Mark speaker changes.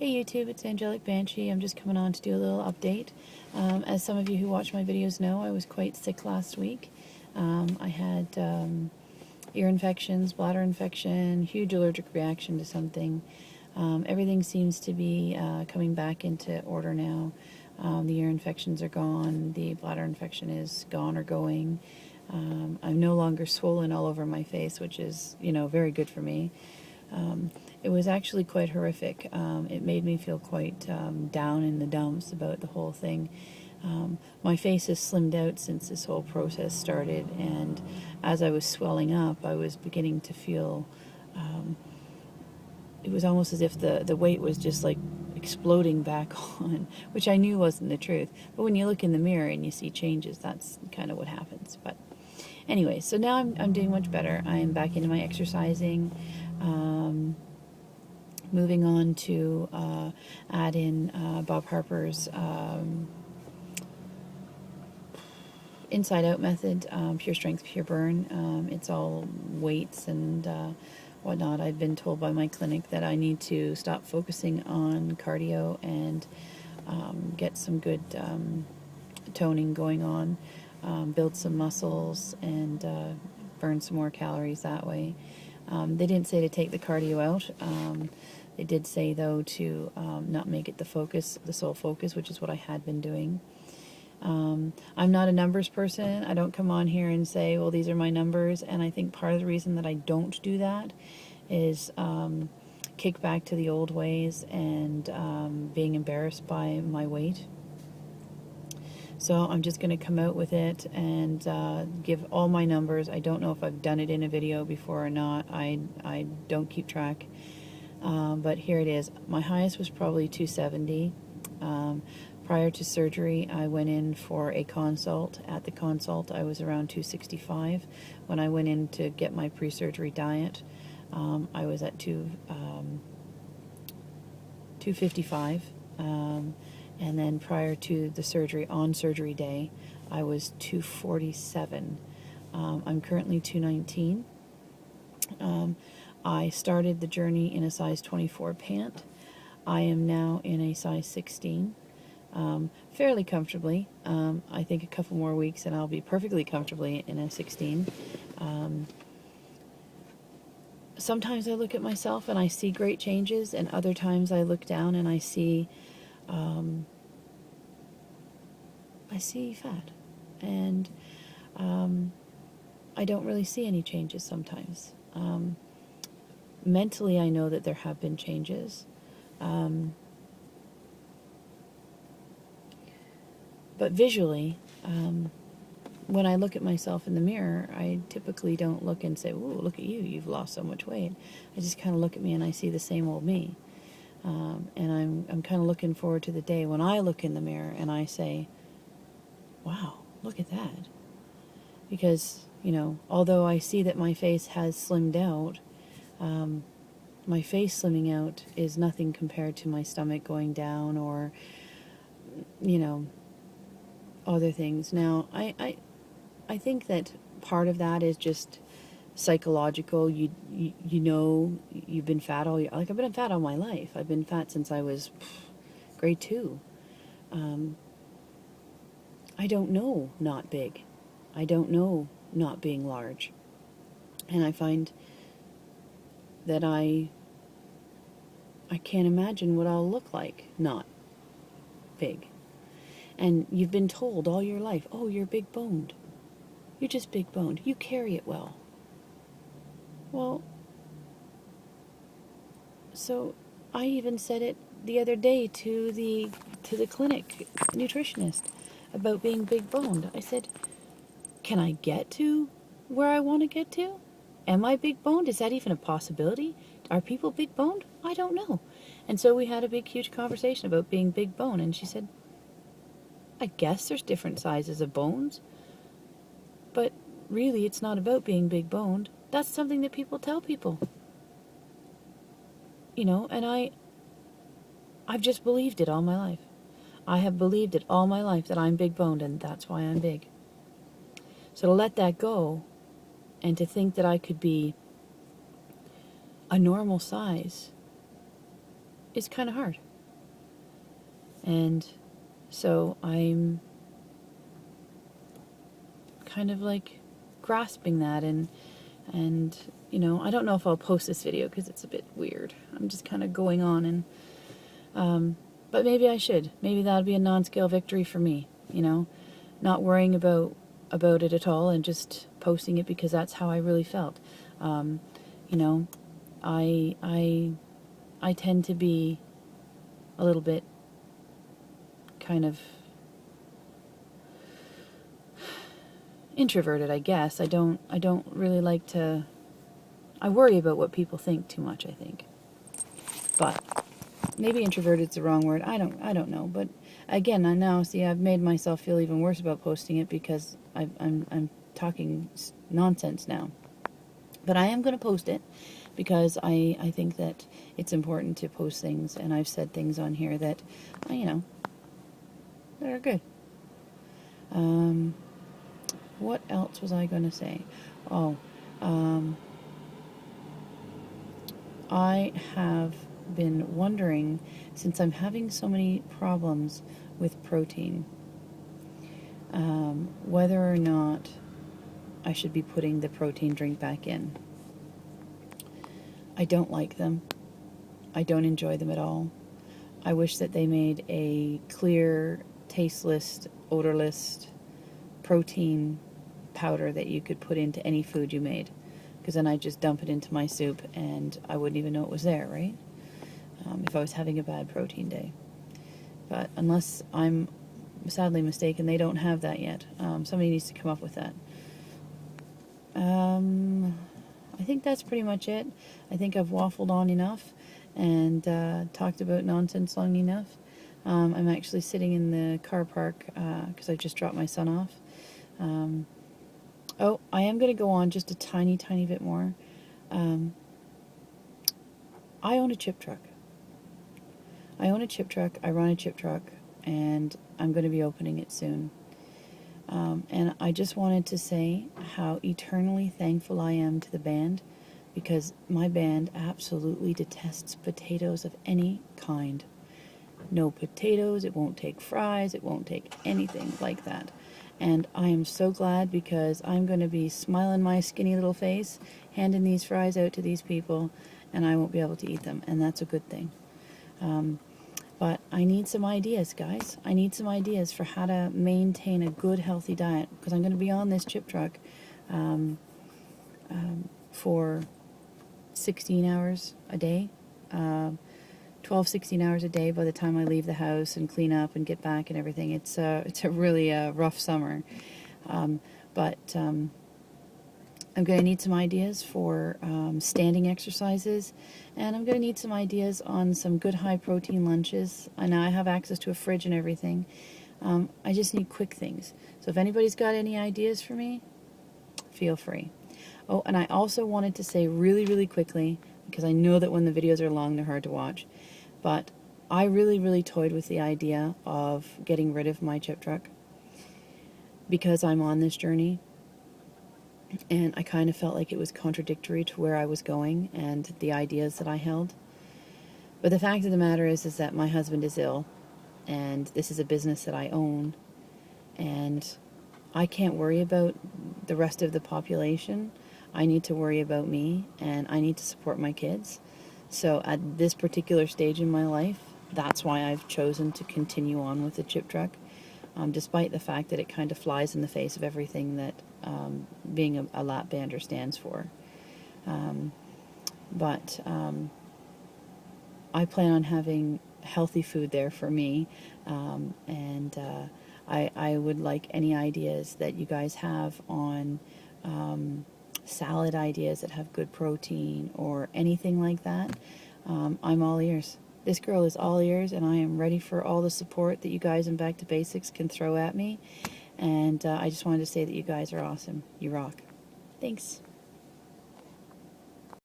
Speaker 1: Hey YouTube, it's Angelic Banshee. I'm just coming on to do a little update. As some of you who watch my videos know, I was quite sick last week. I had ear infections, bladder infection, huge allergic reaction to something. Everything seems to be coming back into order now. The ear infections are gone, the bladder infection is gone or going. I'm no longer swollen all over my face, which is, very good for me. It was actually quite horrific. It made me feel quite down in the dumps about the whole thing. My face has slimmed out since this whole process started, and as I was swelling up, I was beginning to feel, it was almost as if the weight was just like exploding back on, which I knew wasn't the truth. But when you look in the mirror and you see changes, that's kind of what happens. But anyway, so now I'm doing much better. I'm back into my exercising. Moving on to add in Bob Harper's inside out method, pure strength, pure burn. It's all weights and whatnot. I've been told by my clinic that I need to stop focusing on cardio and get some good toning going on, build some muscles, and burn some more calories that way. They didn't say to take the cardio out. They did say, though, to not make it the focus, the sole focus, which is what I had been doing. I'm not a numbers person. I don't come on here and say, well, these are my numbers. And I think part of the reason that I don't do that is kick back to the old ways and being embarrassed by my weight. So I'm just going to come out with it and give all my numbers. I don't know if I've done it in a video before or not. I don't keep track. But here it is. My highest was probably 270. Prior to surgery, I went in for a consult. At the consult, I was around 265. When I went in to get my pre-surgery diet, I was at 255. And then prior to the surgery, on surgery day, I was 247. I'm currently 219. I started the journey in a size 24 pant. I am now in a size 16, fairly comfortably. I think a couple more weeks and I'll be perfectly comfortably in a 16. Sometimes I look at myself and I see great changes, and other times I look down and I see fat, and I don't really see any changes sometimes. Mentally, I know that there have been changes. But visually, when I look at myself in the mirror, I typically don't look and say, ooh, look at you, you've lost so much weight. I just kind of look at me and I see the same old me. And I'm kind of looking forward to the day when I look in the mirror and I say, wow, look at that. Because, although I see that my face has slimmed out, my face slimming out is nothing compared to my stomach going down or, other things. Now, I think that part of that is just psychological. You've been fat all your, like, I've been fat all my life. I've been fat since I was grade 2. I don't know not big. I don't know not being large. And I find that I can't imagine what I'll look like not big. And you've been told all your life, oh, you're big boned. You're just big boned. You carry it well. Well, so I even said it the other day to the clinic nutritionist about being big boned. I said, can I get to where I want to get to? Am I big boned? Is that even a possibility? Are people big boned? I don't know. And so we had a big, huge conversation about being big boned. And she said, I guess there's different sizes of bones. But really, it's not about being big boned. That's something that people tell people. And I've just believed it all my life. I have believed it all my life that I'm big boned, and that's why I'm big. So to let that go and to think that I could be a normal size is kind of hard. And so I'm kind of like grasping that, and you know, I don't know if I'll post this video because it's a bit weird. I'm just kind of going on, and but maybe I should. Maybe that'll be a non-scale victory for me, you know, not worrying about it at all and just posting it because that's how I really felt. You know, I tend to be a little bit kind of introverted, I guess. I don't really like to. I worry about what people think too much, I think. But maybe introverted's the wrong word. I don't know. But again, I now see I've made myself feel even worse about posting it because I'm talking nonsense now. But I am going to post it because I think that it's important to post things, and I've said things on here that, you know, that are good. What else was I going to say? Oh, I have been wondering, since I'm having so many problems with protein, whether or not I should be putting the protein drink back in. I don't like them. I don't enjoy them at all. I wish that they made a clear, tasteless, odorless protein powder that you could put into any food you made. Because then I'd just dump it into my soup and I wouldn't even know it was there, right? If I was having a bad protein day. But unless I'm sadly mistaken, they don't have that yet. Somebody needs to come up with that. I think that's pretty much it. I think I've waffled on enough and talked about nonsense long enough. I'm actually sitting in the car park because I just dropped my son off. Oh, I am going to go on just a tiny bit more. I own a chip truck. I run a chip truck, and I'm going to be opening it soon. And I just wanted to say how eternally thankful I am to the band, because my band absolutely detests potatoes of any kind. No potatoes, it won't take fries, it won't take anything like that. And I am so glad, because I'm going to be smiling my skinny little face, handing these fries out to these people, and I won't be able to eat them, and that's a good thing. But I need some ideas, guys. I need some ideas for how to maintain a good, healthy diet, because I'm going to be on this chip truck for 16 hours a day, 12, 16 hours a day by the time I leave the house and clean up and get back and everything. It's a really rough summer. But I'm going to need some ideas for standing exercises, and I'm going to need some ideas on some good high-protein lunches. I know I have access to a fridge and everything. I just need quick things. So if anybody's got any ideas for me, feel free. Oh, and I also wanted to say really quickly, because I know that when the videos are long, they're hard to watch, but I really toyed with the idea of getting rid of my chip truck because I'm on this journey. And I kind of felt like it was contradictory to where I was going and the ideas that I held. But the fact of the matter is that my husband is ill, and this is a business that I own, and I can't worry about the rest of the population. I need to worry about me, and I need to support my kids. So at this particular stage in my life, that's why I've chosen to continue on with the chip truck. Despite the fact that it kind of flies in the face of everything that being a Lapbander stands for. But I plan on having healthy food there for me, and I would like any ideas that you guys have on salad ideas that have good protein or anything like that. I'm all ears. This girl is all ears, and I am ready for all the support that you guys in Back to Basics can throw at me. And I just wanted to say that you guys are awesome. You rock. Thanks.